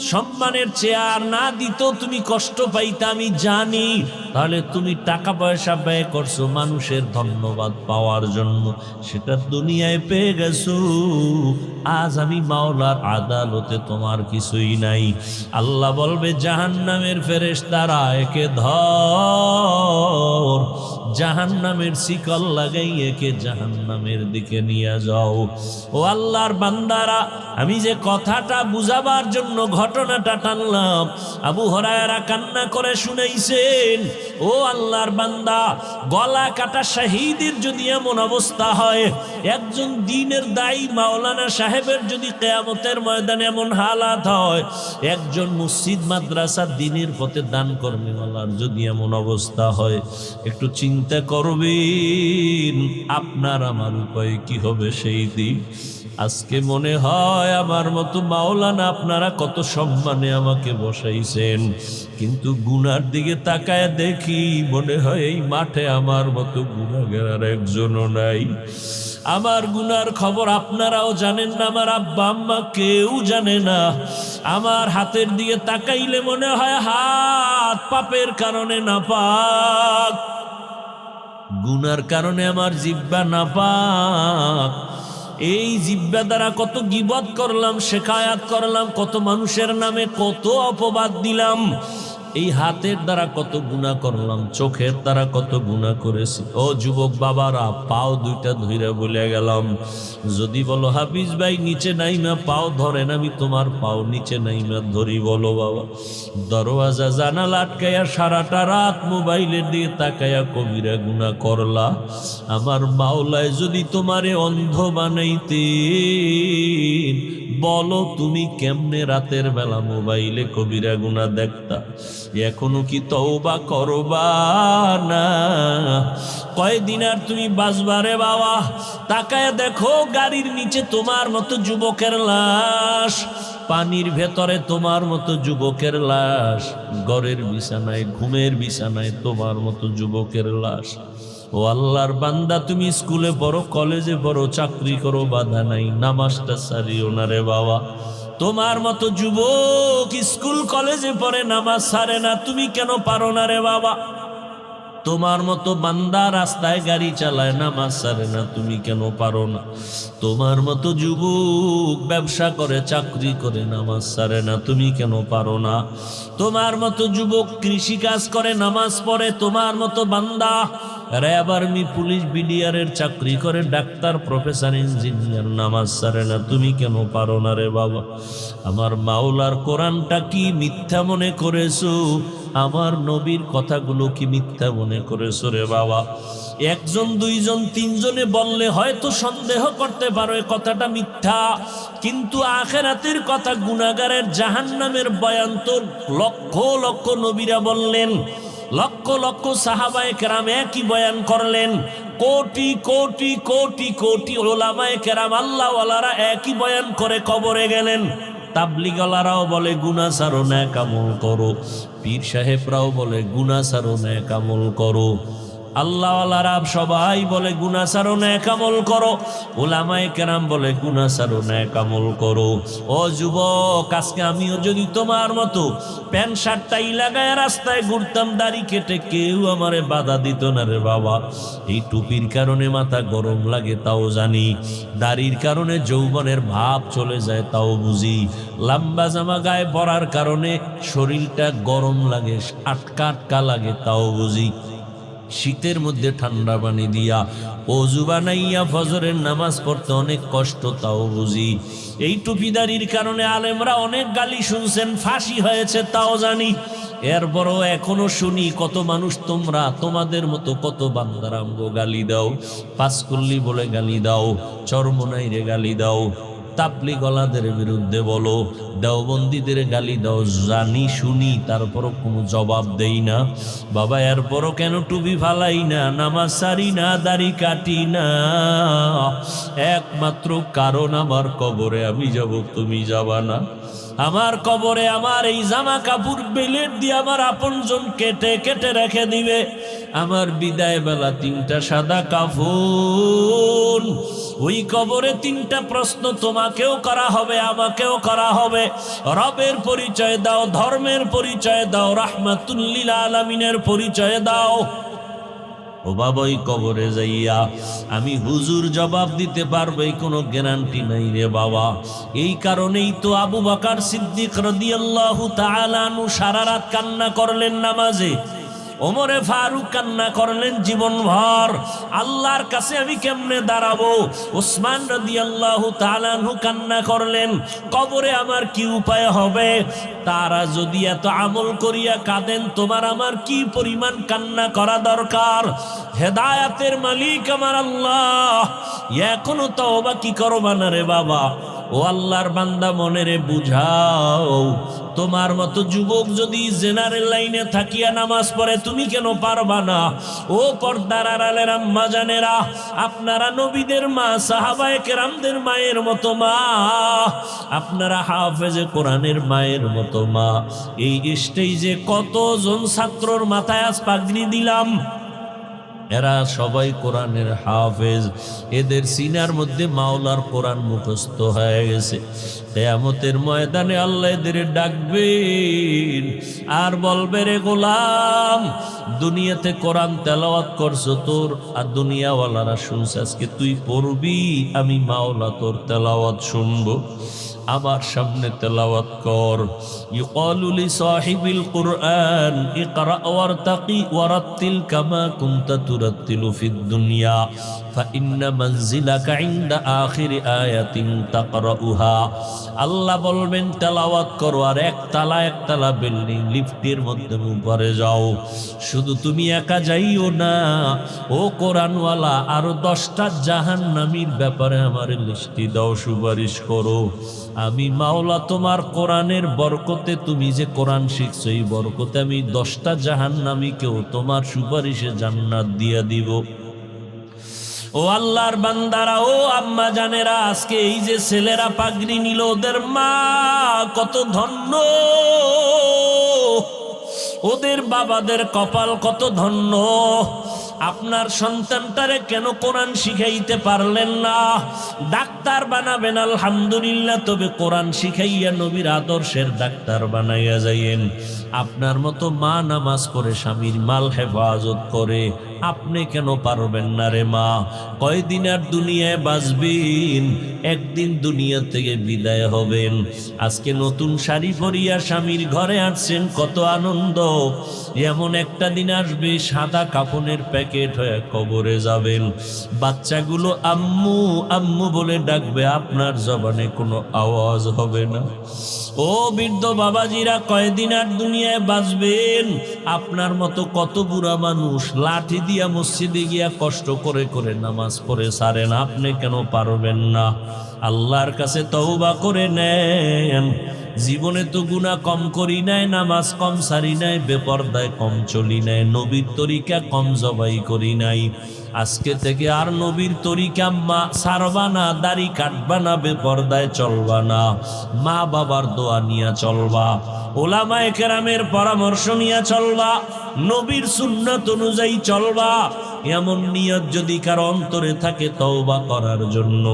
Speaker 1: সম্মানের চেয়ার না দিত তুমি কষ্ট পাইতে আমি জানি, তাহলে তুমি টাকা পয়সা ব্যয় করছো মানুষের ধন্যবাদ পাওয়ার জন্য, সেটা দুনিয়ায় পেয়ে গেছো। আজ আমি মাওলার আদালতে তোমার কিছুই নাই। আল্লাহ বলবে জাহান্নামের ফেরেশতারা একে ধর, জাহান্নামের শিকল লাগাই একে জাহান্নামের দিকে নিয়ে যাও। ও আল্লাহর বান্দারা, আমি যে কথাটা বুঝাবার জন্য ঘটনাটা টানলাম, আবু হুরায়রা কান্না করে শুনাইছেন। ও আল্লাহর বান্দা, গলা কাটা শহীদের যদি এমন অবস্থা হয়, একজন দ্বীনের দায়ী মাওলানা সাহেবের যদি কিয়ামতের ময়দানে এমন হালাত হয়, একজন মসজিদ মাদ্রাসা দ্বীনের পথে দান কর্মীওয়ালার যদি এমন অবস্থা হয়, একটু চিন্তা করবেন আপনার আমার উপায় কি হবে সেই দিন। আজকে মনে হয় আমার মতো মাওলানা আপনারা কত সম্মানে আমাকে বসাইছেন, কিন্তু গুনার দিকে তাকায় দেখি মনে হয় এই মাঠে আমার মতো গুনাহগার আর একজনও নাই। আমার গুনার খবর আপনারাও জানেন না, আমার আব্বা আম্মা কেউ জানে না। আমার হাতের দিকে তাকাইলে মনে হয় হাত পাপের কারণে নাপাক, গুনার কারণে আমার জিহ্বা নাপাক। এই জিহ্বা দ্বারা কত গীবত করলাম, শেখায়াত করলাম, কত মানুষের নামে কত অপবাদ দিলাম। এই হাতের দ্বারা কত গুনাহ করলাম, চোখের দ্বারা কত গুনাহ করেছি। ও যুবক বাবারা, পাও দুইটা ধইরা বলে গেলাম, যদি বলো হাফিজ ভাই নিচে নাইমা পাও ধরেন, আমি তোমার পাও নিচে নাইমা ধরি। বলো বাবা, দরওয়াজা জানালা আটকাইয়া সারাটা রাত মোবাইলের দিকে তাকাইয়া কবিরা গুনাহ করলা। আমার মাওলায় যদি তোমারে অন্ধ বানাইতেন, বলো তুমি কেমনে রাতের বেলা মোবাইলে কবিরা গুনাহ দেখতা? এখনো কি তওবা করবা না? কয়দিন আর তুমি বাঁচবারে বাবা? তাকায় দেখো গাড়ির নিচে তোমার মতো যুবকের লাশ, পানির ভেতরে তোমার মতো যুবকের লাশ, ঘরের বিছানায় ঘুমের বিছানায় তোমার মতো যুবকের লাশ। ও আল্লাহর বান্দা, তুমি স্কুলে পড়ো, কলেজে পড়ো, চাকরি করো, বাধা নাই, নামাজটা ছাড়িও না রে বাবা। তোমার মতো যুবক স্কুল কলেজে পড়ে, নামাজ ছাড়ে না, তুমি কেন পারো না রে বাবা? তোমার মতো বান্দা রাস্তায় গাড়ি চালায়, নামাজ ছাড়ে না, তুমি কেন পারো না? তোমার মতো যুবক ব্যবসা করে, চাকরি করে, নামাজ ছাড়ে না, তুমি কেন পারো না? তোমার মতো যুবক কৃষি কাজ করে, নামাজ পড়ে, তোমার মতো বান্দা র্যাব, আর্মি, পুলিশ, বিডিআরের চাকরি করে, ডাক্তার, প্রফেসর, ইঞ্জিনিয়ার, নামাজ ছাড়ে না, তুমি কেন পারো না রে বাবা? আমার মাওলার কোরআনটা কি মিথ্যা মনে করেছো? আমার নবীর কথাগুলো কি মিথ্যা মনে করেছো রে বাবা? একজন, দুইজন, তিনজনে বললে হয়তো সন্দেহ করতে পারো এ কথাটা মিথ্যা, কিন্তু আখিরাতের কথা, গুনাহগারের জাহান্নামের বয়ান তো লক্ষ লক্ষ নবীরা বললেন, লক্ষ লক্ষ সাহাবায়ে কেরাম একই বয়ান করলেন, কোটি কোটি কোটি কোটি ওলামায়ে কেরাম আল্লাহওয়ালারা একই বয়ান করে কবরে গেলেন। তাবলিগওয়ালারাও বলে গুনাহ ছাড়ো, নেক আমল করো। পীর সাহেবরাও বলে গুনাহ ছাড়ো, নেক আমল করো। আল্লাহওয়ালারা সবাই বলে গুনাহ ছাড়ো, নেক আমল করো। উলামায়ে কেরাম বলে গুনাহ ছাড়ো, নেক আমল করো। ও যুবক, আজকে আমিও যদি তোমার মতো প্যান্ট শার্টটাই লাগায় রাস্তায় ঘুরতাম, দাড়ি কেটে, কেউ আমারে বাধা দিত না রে বাবা। এই টুপির কারণে মাথা গরম লাগে তাও জানি, দাড়ির কারণে যৌবনের ভাব চলে যায় তাও বুঝি, লম্বা জামা গায়ে পরার কারণে শরীরটা গরম লাগে, আটকা আটকা লাগে তাও বুঝি, শীতের মধ্যে ঠান্ডা পানি দিয়া ওযু বানাইয়া ফজরের নামাজ পড়তে অনেক কষ্ট তাও বুঝি। এই টুপিদারির কারণে আলেমরা অনেক গালি শুনছেন, ফাঁসি হয়েছে তাও জানি। এরপরও এখনো শুনি কত মানুষ, তোমরা তোমাদের মতো কত বান্দারা আমগো গালি দাও, পাঁচকুল্লি বলে গালি দাও, চরমনাইরে গালি দাও, তাবলিগওয়ালাদের বিরুদ্ধে বলো, দেওবন্দীদের গালি দাও, জানি শুনি, তারপরও কোনো জবাব দেই না বাবা। এরপরও কেন টুপি ফালাই না, নামাজ সারি না, দাড়ি কাটি না? একমাত্র কারণ আমার কবরে আমি যাব, তুমি যাবা না। আমার কবরে আমার এই জামা কাপড় বেলেট দিয়ে আমার আপনজন কেটে কেটে রেখে দিবে। আমার বিদায় বেলা 3টা সাদা কাফন। ওই কবরে 3টা প্রশ্ন তোমাকেও করা হবে, আমাকেও করা হবে। রবের পরিচয় দাও, ধর্মের পরিচয় দাও, রাহমাতুল লিল আলামিনের পরিচয় দাও। ও বাবা, ওই কবরে যাইয়া আমি হুজুর জবাব দিতে পারবো এই কোনো গ্যারান্টি নাই রে বাবা। এই কারণেই তো আবু বকর সিদ্দিক রাদিয়াল্লাহু তাআলা আনহু সারা রাত কান্না করলেন নামাজে। ওমরে ফারুক কান্না করলেন জীবনভর, আল্লাহর কাছে আমি কেমনে দাঁড়াবো। ওসমান রাদিয়াল্লাহু তাআলা আনহু কান্না করলেন, কবরে আমার কি উপায় হবে। তারা যদি এত আমল করিয়া কাঁদেন, তোমার আমার কি পরিমাণ কান্না করা দরকার। হেদায়াতের মালিক আমার আল্লাহ, এখনো তওবা কি করবা না রে বাবা। ও আল্লাহর বান্দা, মনেরে বুঝাও, তোমার মতো যুবক যদি জেনারেল লাইনে থাকিয়া নামাজ পড়ে, তুমি কেন পারবা না। ও পর্দার আড়ালের আম্মা জানেরা, আপনারা নবীদের মা, সাহাবায়ে কেরামদের মায়ের মতো মা, আপনারা হাফেজে কোরআনের মায়ের মতো মা। এই স্টেজে কতজন ছাত্রর মাথায় আজ পাগড়ি দিলাম, এরা সবাই কোরআনের হাফেজ। এদের সিনার মধ্যে মাওলার কোরআন মুখস্থ হয়ে গেছে। কিয়ামতের ময়দানে আল্লাহ এদের ডাকবেন আর বলবে, রে গোলাম, দুনিয়াতে কোরআন তেলাওয়াত করছো তোর আর দুনিয়াওয়ালারা শুনছে, আজকে তুই পড়বি, আমি মাওলা তোর তেলাওয়াত শুনবো। আমার সামনে তেলাওয়াত কর। ইউকালু লি সাহিবিল কুরআন ইকরা ওয়ারতাকি ওয়ারাত্তিল কামা কুনতা তুরাত্তিলু ফিদ দুনিয়া ফাইন্না মানজিলাকা ইনদা আখিরি আয়াতিন তাকরাউহা। আল্লাহ বলবেন তেলাওয়াত করো, আর একতলা বিল্ডিং লিফটের মধ্যে উপরে যাও। শুধু তুমি একা যাইও না, ও কোরআনওয়ালা, আরো 10টা জাহান্নামীর ব্যাপারে আমার লিস্টি দাও, সুপারিশ করো। আমি মাওলা তোমার কোরআনের বরকতে, তুমি যে কোরআন শিখছো এই বরকতে আমি 10টা জাহান্নামীকেও তোমার সুপারিশে জান্নাত দিয়া দিব। ও আল্লাহর বান্দারা, ও আম্মা জানেরা, আজকে এই যে ছেলেরা পাগড়ি নিল, ওদের মা কত ধন্য, ওদের বাবাদের কপাল কত ধন্য। আপনার সন্তানটারে কেন কোরআন শিখাইতে পারলেন না? ডাক্তার বানাবেন আলহামদুলিল্লাহ, তবে কোরআন শিখাইয়া নবীর আদর্শের ডাক্তার বানাইয়া যাইয়েন। আপনার মতো মা নামাজ পড়ে স্বামীর মাল হেফাজত করে, আপনি কেন পারবেন না রে মা? কয়দিন আর দুনিয়ায় বাঁচবেন, একদিন দুনিয়া থেকে বিদায় হবেন। আজকে নতুন শাড়ি পরিয়া স্বামীর ঘরে আসছেন, কত আনন্দ। এমন একটা দিন আসবে সাদা কাফনের প্যাকেট হয়ে কবরে যাবেন। বাচ্চাগুলো আম্মু আম্মু বলে ডাকবে, আপনার জবানে কোনো আওয়াজ হবে না। ও বৃদ্ধ বাবাজিরা, কয়দিন আর দুনিয়ায় বাঁচবেন? আপনার মতো কত বুড়া মানুষ লাঠি দিয়া মসজিদে গিয়া কষ্ট করে করে নামাজ পড়ে সারেন, আপনি কেন পারবেন না? আল্লাহর কাছে তওবা করে নেন। জীবনে তো গুনাহ কম করি নাই, নামাজ কম সারি নাই, বেপরদায় কম চলি নাই, নবীর তরিকা কম জবাই করি নাই। আজকে থেকে আর নবীর তরিকা সারবা না, দাড়ি কাটবা না, বেপরদায় চলবা না, মা বাবার দোয়া নিয়ে চলবা, ওলামায়ে কেরামের পরামর্শ নিয়ে চলবা, নবীর সুন্নাত অনুযায়ী চলবা। এমন নিয়ত যদি কারো অন্তরে থাকে তওবা করার জন্য,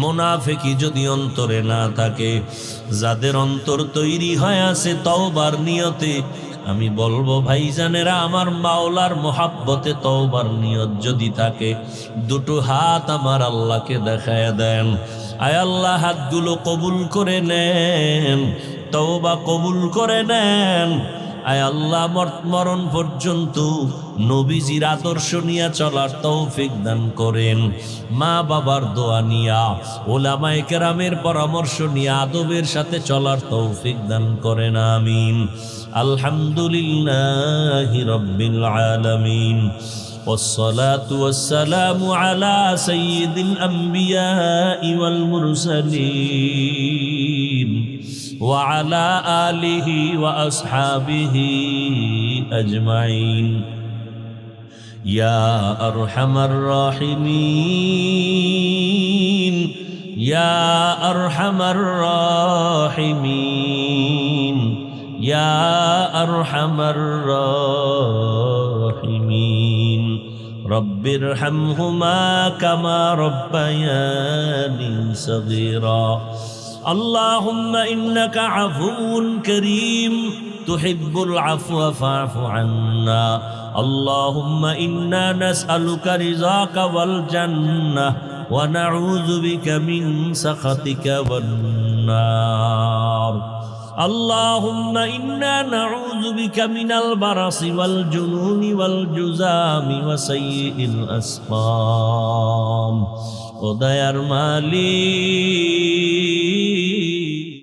Speaker 1: মুনাফিকি যদি অন্তরে না থাকে, যাদের অন্তর তৈরি হয়ে আছে তওবার নিয়তে, আমি বলবো ভাইজানেরা, আমার মাওলার মোহাব্বতে তওবার নিয়ত যদি থাকে, দুটো হাত আমার আল্লাহকে দেখায় দেন। আয় আল্লাহ, হাতগুলো কবুল করে নেন, তওবা কবুল করে নেন। আয় আল্লাহ, মরণ পর্যন্ত নবীজির আদর্শ নিয়ে চলার তৌফিক দান করেন। মা বাবার দোয়া নিয়া, ওলামায়ে কেরামের পরামর্শ নিয়ে আদবের সাথে চলার তৌফিক দান করেন, আমিন। আলহামদুলিল্লাহি রাব্বিল আলামিন, والصلاة والسلام على سيد الأنبياء والمرسلين وعلى آله وأصحابه أجمعين يا أرحم الراحمين يا أرحم الراحمين يا أرحم الراحمين رب ارحمهما كما ربياني صغيرا اللهم إنك عفو كريم تحب العفو فاعف عنا اللهم إنا نسألك رضاك والجنة ونعوذ بك من سخطك والنار اللهم إنا نعوذ بك من البرص والجنون والجذام وسيء الأسقام ও দয়ার মালিক